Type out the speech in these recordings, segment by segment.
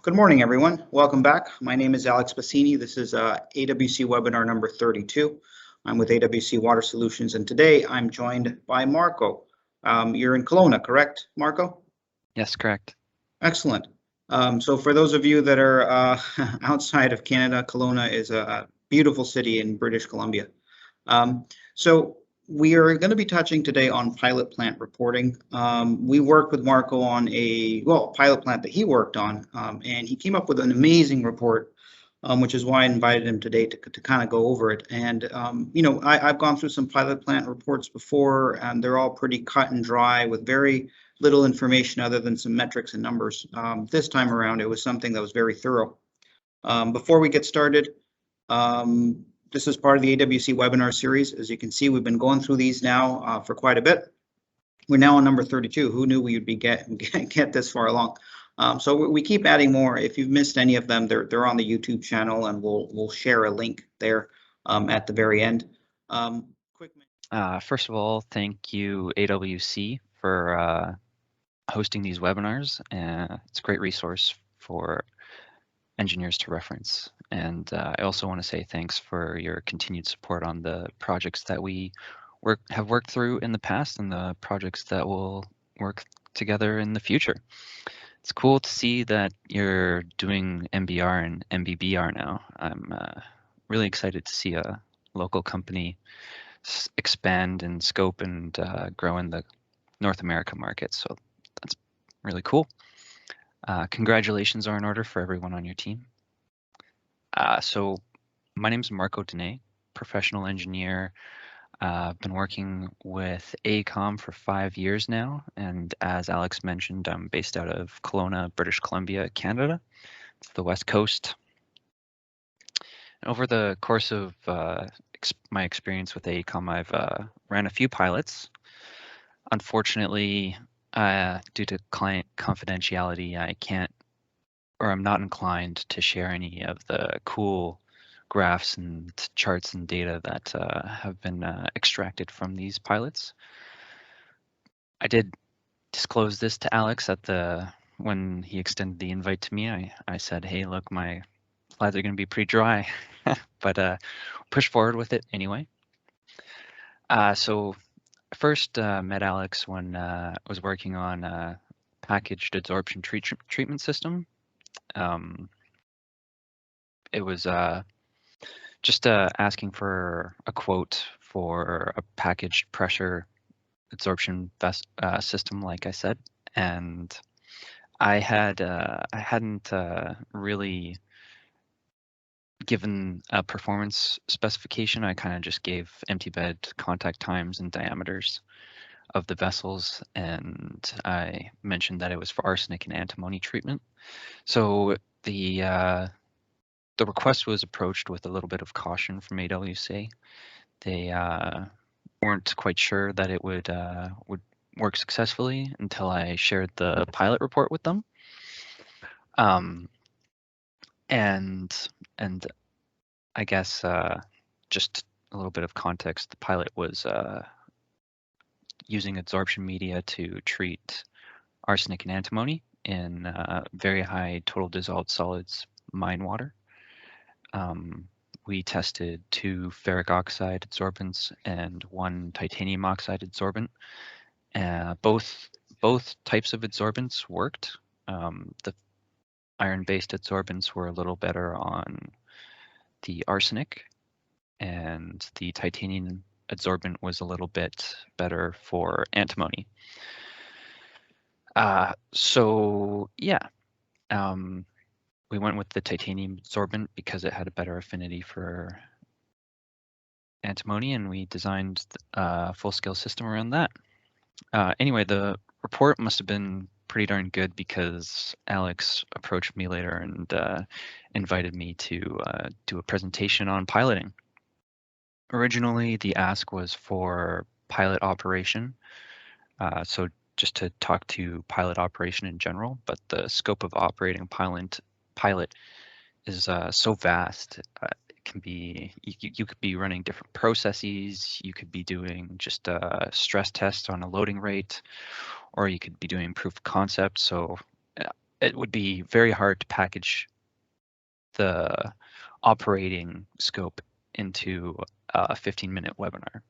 Good morning, everyone. Welcome back. My name is Alex Bassini. This is AWC webinar number 32. I'm with AWC Water Solutions, and today I'm joined by Marco. You're in Kelowna, correct, Marco? Yes, correct. Excellent. So for those of you that are outside of Canada, Kelowna is a beautiful city in British Columbia. So we are going to be touching today on pilot plant reporting. We worked with Marco on a pilot plant that he worked on, and he came up with an amazing report, which is why I invited him today to kind of go over it. And I've gone through some pilot plant reports before, and they're all pretty cut and dry with very little information other than some metrics and numbers. This time around, it was something that was very thorough. Before we get started, this is part of the AWC webinar series. As you can see, we've been going through these now for quite a bit. We're now on number 32. Who knew we would be get this far along? So we keep adding more. If you've missed any of them, they're on the YouTube channel, and we'll share a link there at the very end. First of all, thank you AWC for hosting these webinars. It's a great resource for engineers to reference. And I also want to say thanks for your continued support on the projects that we have worked through in the past and the projects that will work together in the future. It's cool to see that you're doing MBR and MBBR now. I'm really excited to see a local company expand in scope and grow in the North America market. So that's really cool. Congratulations are in order for everyone on your team. So my name is Marco Denee, professional engineer. I've been working with AECOM for 5 years now, and as Alex mentioned, I'm based out of Kelowna, British Columbia, Canada. It's the West Coast. And over the course of my experience with AECOM, I've ran a few pilots. Unfortunately, due to client confidentiality, I'm not inclined to share any of the cool graphs and charts and data that have been extracted from these pilots. I did disclose this to Alex when he extended the invite to me. I said, hey, look, my slides are going to be pretty dry, but push forward with it anyway. So I first met Alex when I was working on a packaged adsorption treatment system. It was just asking for a quote for a packaged pressure adsorption system, like I said, and I hadn't really given a performance specification. I kind of just gave empty bed contact times and diameters of the vessels, and I mentioned that it was for arsenic and antimony treatment. So the request was approached with a little bit of caution from AWC. They weren't quite sure that it would work successfully until I shared the pilot report with them. And I guess just a little bit of context, the pilot was using adsorption media to treat arsenic and antimony in very high total dissolved solids mine water. We tested 2 ferric oxide adsorbents and 1 titanium oxide adsorbent. Both types of adsorbents worked. The iron-based adsorbents were a little better on the arsenic, and the titanium adsorbent was a little bit better for antimony. So yeah, we went with the titanium adsorbent because it had a better affinity for antimony, and we designed a full-scale system around that. Anyway, the report must have been pretty darn good because Alex approached me later and invited me to do a presentation on piloting. Originally, the ask was for pilot operation, so just to talk to pilot operation in general, but the scope of operating pilot is so vast. It can be you could be running different processes. You could be doing just a stress test on a loading rate, or you could be doing proof of concept. So it would be very hard to package the operating scope into a 15-minute webinar.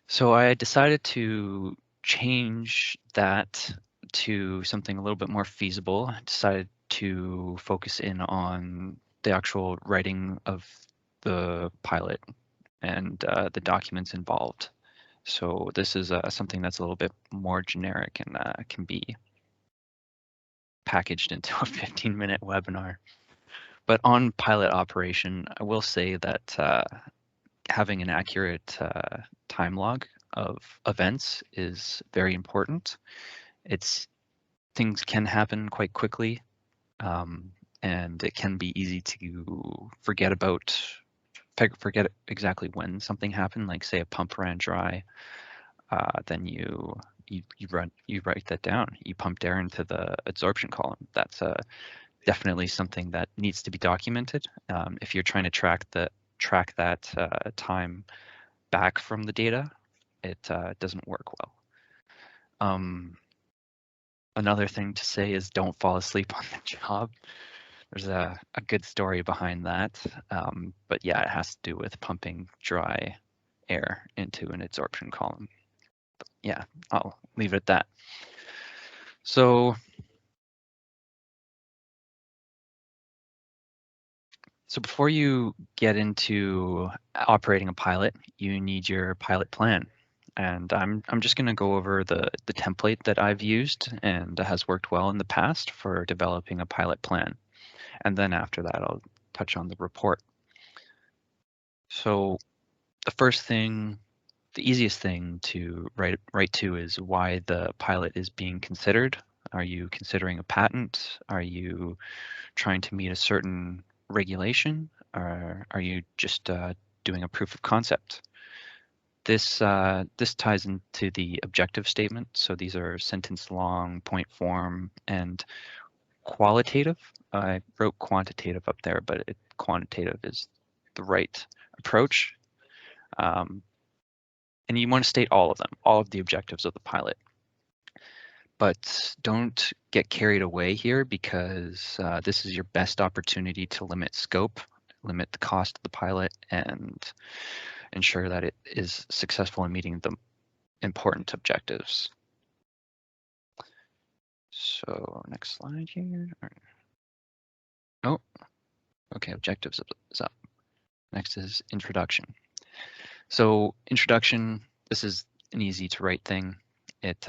So I decided to change that to something a little bit more feasible. I decided to focus in on the actual writing of the pilot and the documents involved. So this is something that's a little bit more generic and can be packaged into a 15-minute webinar. But on pilot operation, I will say that having an accurate time log of events is very important. Things can happen quite quickly, and it can be easy to forget exactly when something happened. Like say a pump ran dry, then you write that down. You pumped air into the absorption column. That's definitely something that needs to be documented. If you're trying to track that time back from the data, it doesn't work well. Another thing to say is don't fall asleep on the job. There's a good story behind that, but yeah, it has to do with pumping dry air into an absorption column. But yeah, I'll leave it at that. So before you get into operating a pilot, you need your pilot plan. And I'm just going to go over the template that I've used and has worked well in the past for developing a pilot plan. And then after that, I'll touch on the report. So the first thing, the easiest thing to write to is why the pilot is being considered. Are you considering a patent? Are you trying to meet a certain regulation? Or are you just doing a proof of concept? This ties into the objective statement. So these are sentence long, point form, and qualitative. I wrote quantitative up there, but quantitative is the right approach. And you want to state all of them, all of the objectives of the pilot. But don't get carried away here because this is your best opportunity to limit scope, limit the cost of the pilot, and ensure that it is successful in meeting the important objectives. So next slide here. Oh, okay, objectives is up. Next is introduction. So introduction, this is an easy to write thing. It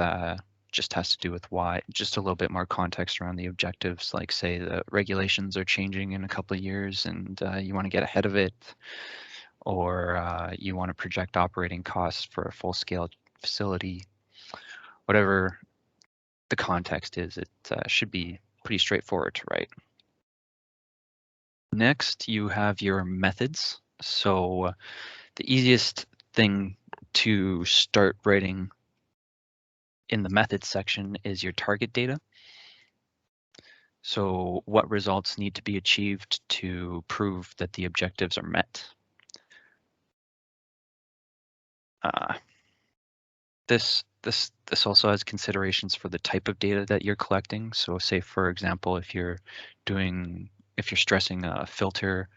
just has to do with why, just a little bit more context around the objectives, like say the regulations are changing in a couple of years and you want to get ahead of it, or you want to project operating costs for a full-scale facility. Whatever the context is, it should be pretty straightforward to write. Next, you have your methods. So the easiest thing to start writing in the methods section is your target data. So what results need to be achieved to prove that the objectives are met? This also has considerations for the type of data that you're collecting. So say, for example, if you're stressing a filter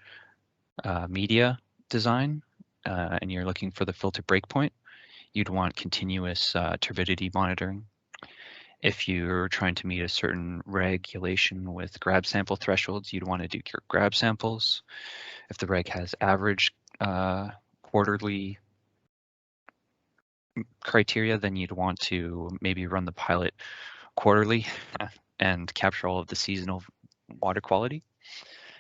media design and you're looking for the filter breakpoint, you'd want continuous turbidity monitoring. If you're trying to meet a certain regulation with grab sample thresholds, you'd want to do your grab samples. If the reg has average quarterly criteria, then you'd want to maybe run the pilot quarterly and capture all of the seasonal water quality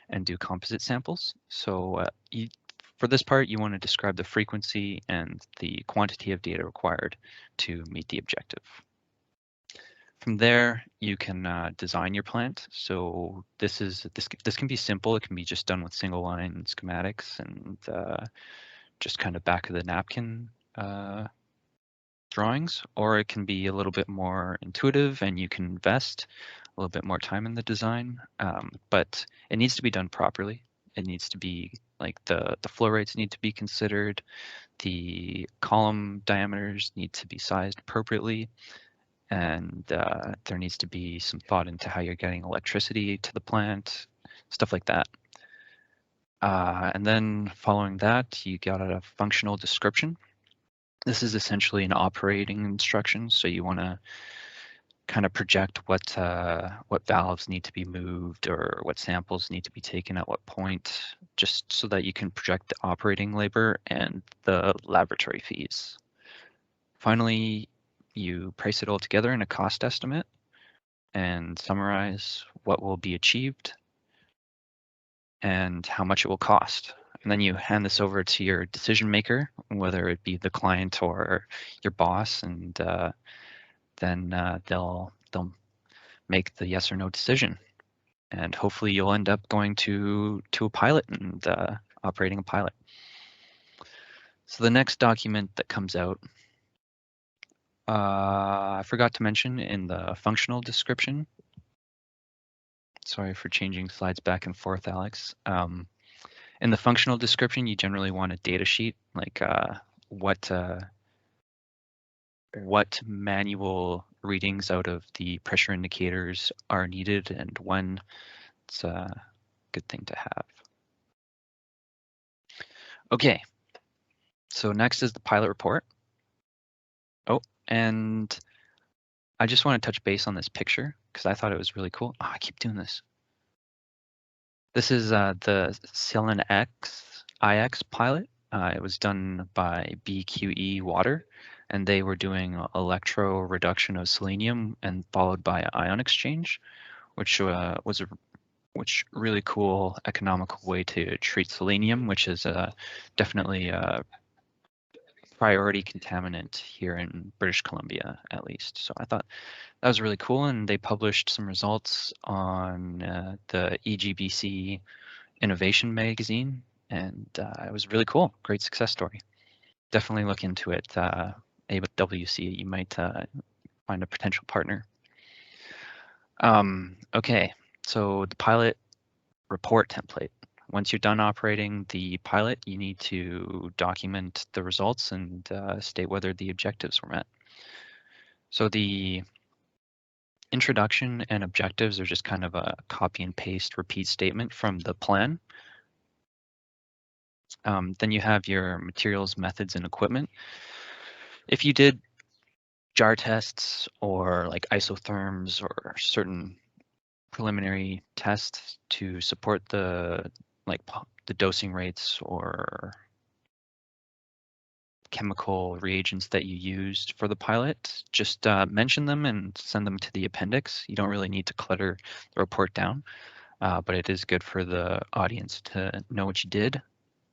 and do composite samples. So for this part, you want to describe the frequency and the quantity of data required to meet the objective. From there, you can design your plant. So this can be simple. It can be just done with single line schematics and just kind of back of the napkin drawings, or it can be a little bit more intuitive and you can invest a little bit more time in the design. But it needs to be done properly. It needs to be like the flow rates need to be considered. The column diameters need to be sized appropriately. and there needs to be some thought into how you're getting electricity to the plant, stuff like that. And then following that, you got a functional description. This is essentially an operating instruction, so you want to kind of project what valves need to be moved or what samples need to be taken at what point, just so that you can project the operating labor and the laboratory fees. Finally, you price it all together in a cost estimate and summarize what will be achieved and how much it will cost. And then you hand this over to your decision maker, whether it be the client or your boss, and then they'll make the yes or no decision. And hopefully you'll end up going to a pilot and operating a pilot. So the next document that comes out, I forgot to mention in the functional description. Sorry for changing slides back and forth, Alex. In the functional description, you generally want a data sheet, like what manual readings out of the pressure indicators are needed and when. It's a good thing to have. Okay, so next is the pilot report. Oh, and I just want to touch base on this picture because I thought it was really cool. Oh, I keep doing this. This is the Cylon X IX pilot. It was done by BQE Water, and they were doing electro reduction of selenium and followed by ion exchange, which was a really cool economical way to treat selenium, which is definitely a priority contaminant here in British Columbia, at least. So I thought that was really cool, and they published some results on the EGBC Innovation magazine, and it was really cool. Great success story. Definitely look into it. AWC, you might find a potential partner. Okay, so the pilot report template. Once you're done operating the pilot, you need to document the results and state whether the objectives were met. So the introduction and objectives are just kind of a copy and paste repeat statement from the plan. Then you have your materials, methods, and equipment. If you did jar tests or like isotherms or certain preliminary tests to support the dosing rates or chemical reagents that you used for the pilot, just mention them and send them to the appendix. You don't really need to clutter the report down, but it is good for the audience to know what you did.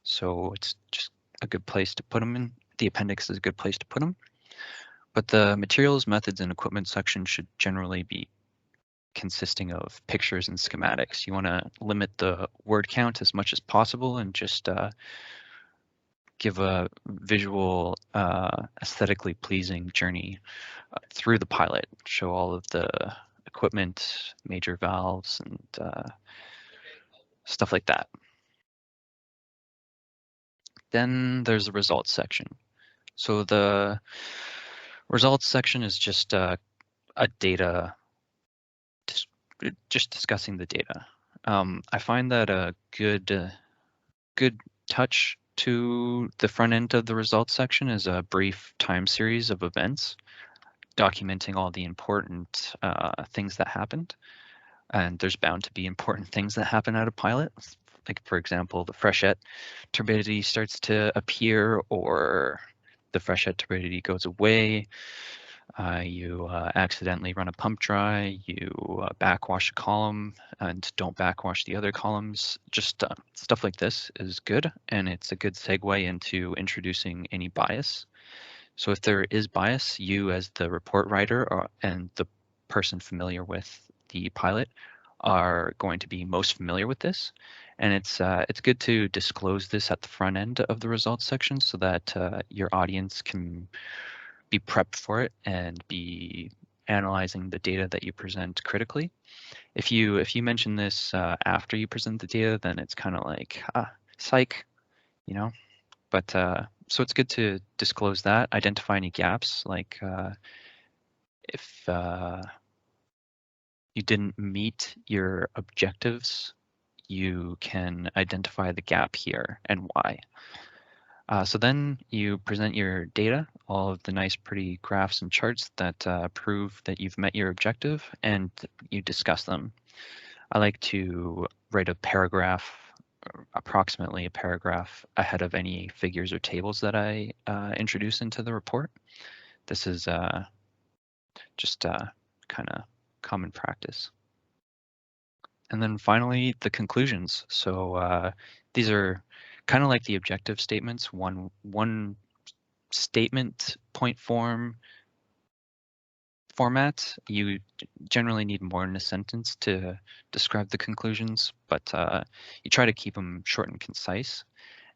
So it's just a good place to put them in. The appendix is a good place to put them. But the materials, methods, and equipment section should generally be consisting of pictures and schematics. You want to limit the word count as much as possible and just give a visual, aesthetically pleasing journey through the pilot. Show all of the equipment, major valves, and stuff like that. Then there's the results section. So the results section is just a data, just discussing the data. I find that a good touch to the front end of the results section is a brief time series of events documenting all the important things that happened. And there's bound to be important things that happen at a pilot. Like, for example, the freshet turbidity starts to appear or the freshet turbidity goes away. You accidentally run a pump dry, you backwash a column and don't backwash the other columns. Just stuff like this is good, and it's a good segue into introducing any bias. So if there is bias, you as the report writer and the person familiar with the pilot are going to be most familiar with this. And it's good to disclose this at the front end of the results section so that your audience can be prepped for it and be analyzing the data that you present critically. If you mention this after you present the data, then it's kind of like psych, you know. But so it's good to disclose that, identify any gaps. Like if you didn't meet your objectives, you can identify the gap here and why. So then you present your data, all of the nice pretty graphs and charts that prove that you've met your objective, and you discuss them. I like to write a paragraph, approximately a paragraph ahead of any figures or tables that I introduce into the report. This is just kind of common practice. And then finally, the conclusions. So these are kind of like the objective statements, one statement point format. You generally need more than a sentence to describe the conclusions, but you try to keep them short and concise.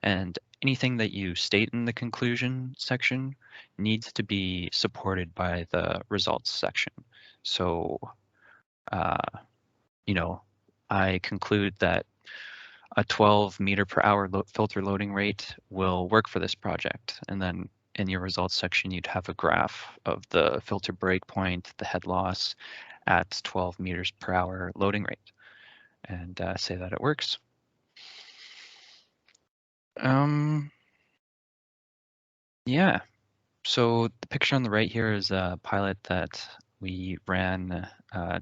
And anything that you state in the conclusion section needs to be supported by the results section. So, you know, I conclude that a 12 meter per hour filter loading rate will work for this project. And then in your results section, you'd have a graph of the filter breakpoint, the head loss at 12 meters per hour loading rate, and say that it works. Yeah, so the picture on the right here is a pilot that we ran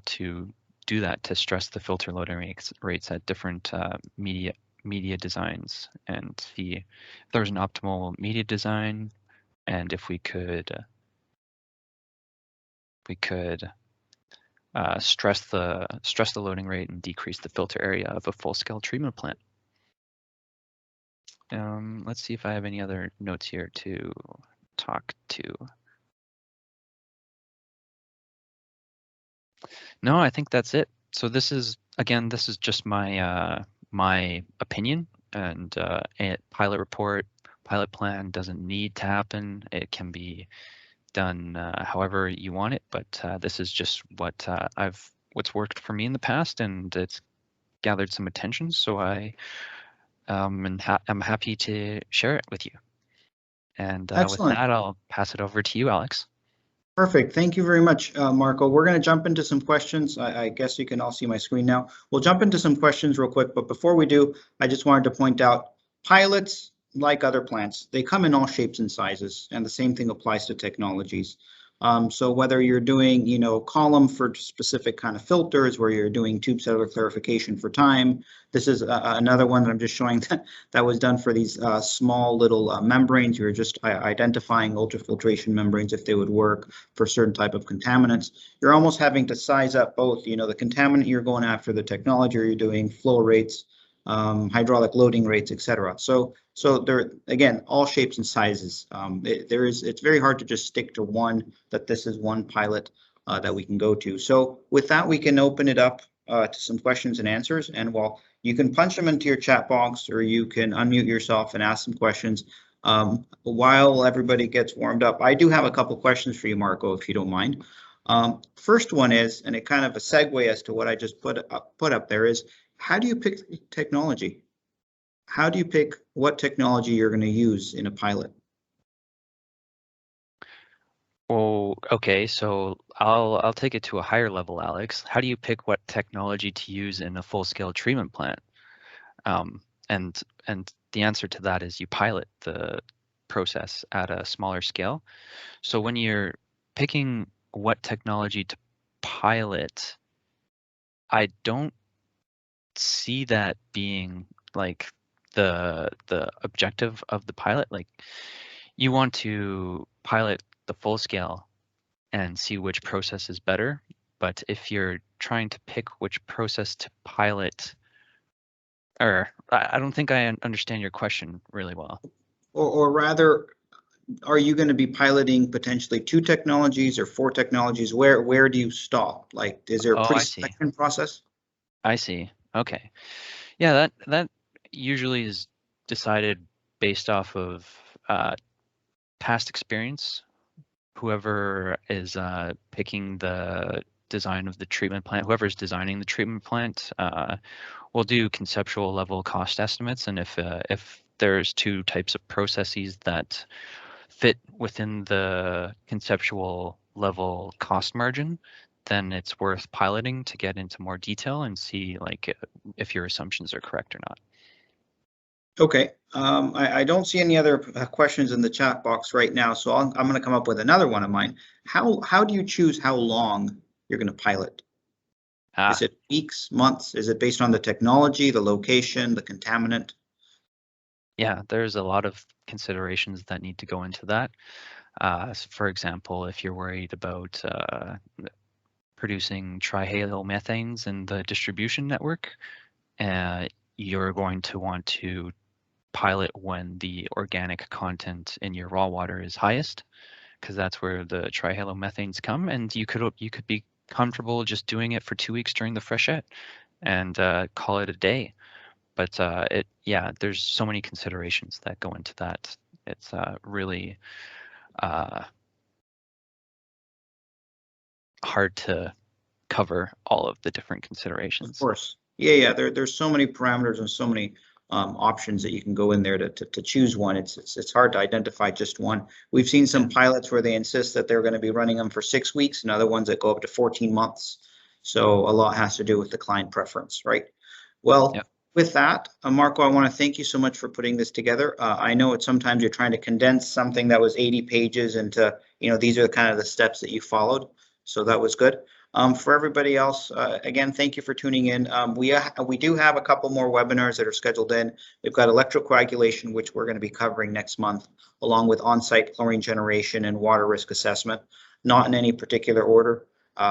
to do that, to stress the filter loading rates at different media designs and see if there's an optimal media design, and if we could stress the loading rate and decrease the filter area of a full-scale treatment plant. Let's see if I have any other notes here to talk to. No, I think that's it. So this is, again, this is just my my opinion, and a pilot report, pilot plan doesn't need to happen. It can be done however you want it, but this is just what what's worked for me in the past, and it's gathered some attention. So I'm happy to share it with you. And with Excellent. that, I'll pass it over to you, Alex. Perfect. Thank you very much, Marco. We're going to jump into some questions. I guess you can all see my screen now. We'll jump into some questions real quick, but before we do, I just wanted to point out pilots, like other plants, they come in all shapes and sizes, and the same thing applies to technologies. So whether you're doing, column for specific kind of filters, where you're doing tube cellular clarification for time, this is another one that I'm just showing that was done for these small little membranes. You're just identifying ultrafiltration membranes if they would work for certain type of contaminants. You're almost having to size up both, the contaminant you're going after, the technology you're doing, flow rates, hydraulic loading rates, etc. So there, again, all shapes and sizes. It's very hard to just stick to one, that this is one pilot that we can go to. So with that, we can open it up to some questions and answers. And you can punch them into your chat box, or you can unmute yourself and ask some questions while everybody gets warmed up. I do have a couple questions for you, Marco, if you don't mind. First one is, and it kind of a segue as to what I just put up there, is how do you pick technology? How do you pick what technology you're going to use in a pilot? Well, okay, so I'll take it to a higher level, Alex. How do you pick what technology to use in a full-scale treatment plant? And the answer to that is you pilot the process at a smaller scale. So when you're picking what technology to pilot, I don't see that being like the objective of the pilot. Like, you want to pilot the full scale and see which process is better. But if you're trying to pick which process to pilot, or I don't think I understand your question really well. Or rather, are you going to be piloting potentially 2 technologies or 4 technologies? Where do you stop? Like, is there a Oh, I see. pre-selection process? I see. Okay. Yeah, that usually is decided based off of past experience. Whoever is picking the design of the treatment plant, whoever's designing the treatment plant, will do conceptual level cost estimates. And if there's 2 types of processes that fit within the conceptual level cost margin, then it's worth piloting to get into more detail and see like if your assumptions are correct or not. Okay, I don't see any other questions in the chat box right now, so I'm going to come up with another one of mine. How do you choose how long you're going to pilot? Is it weeks, months? Is it based on the technology, the location, the contaminant? Yeah, there's a lot of considerations that need to go into that. For example, if you're worried about producing trihalomethanes in the distribution network, you're going to want to pilot when the organic content in your raw water is highest, because that's where the trihalomethanes come, and you could be comfortable just doing it for 2 weeks during the freshet and call it a day. But there's so many considerations that go into that. It's really hard to cover all of the different Of considerations. course. Yeah. There's so many parameters and so many options that you can go in there to choose one. It's hard to identify just one. We've seen some pilots where they insist that they're going to be running them for 6 weeks, and other ones that go up to 14 months. So a lot has to do with the client preference, right? Well, with that, Marco, I want to thank you so much for putting this together. I know sometimes you're trying to condense something that was 80 pages into, these are kind of the steps that you followed. So that was good. For everybody else, again, thank you for tuning in. We do have a couple more webinars that are scheduled in. We've got electrocoagulation, which we're going to be covering next month, along with on-site chlorine generation and water risk assessment, not in any particular order.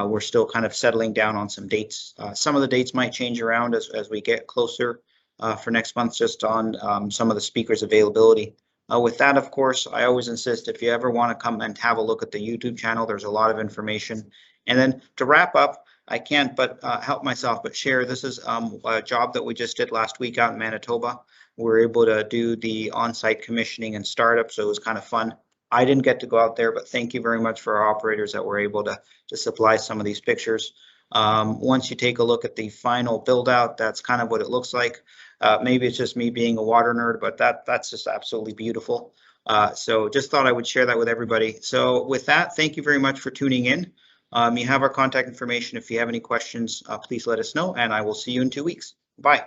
We're still kind of settling down on some dates. Some of the dates might change around as we get closer for next month, just on some of the speakers' availability. With that, of course, I always insist, if you ever want to come and have a look at the YouTube channel, there's a lot of information. And then to wrap up, I can't but help myself but share, this is a job that we just did last week out in Manitoba. We were able to do the on-site commissioning and startup, so it was kind of fun. I didn't get to go out there, but thank you very much for our operators that were able to supply some of these pictures. Once you take a look at the final build out, that's kind of what it looks like. Maybe it's just me being a water nerd, but that's just absolutely beautiful. So just thought I would share that with everybody. So with that, thank you very much for tuning in. You have our contact information. If you have any questions, please let us know, and I will see you in 2 weeks. Bye.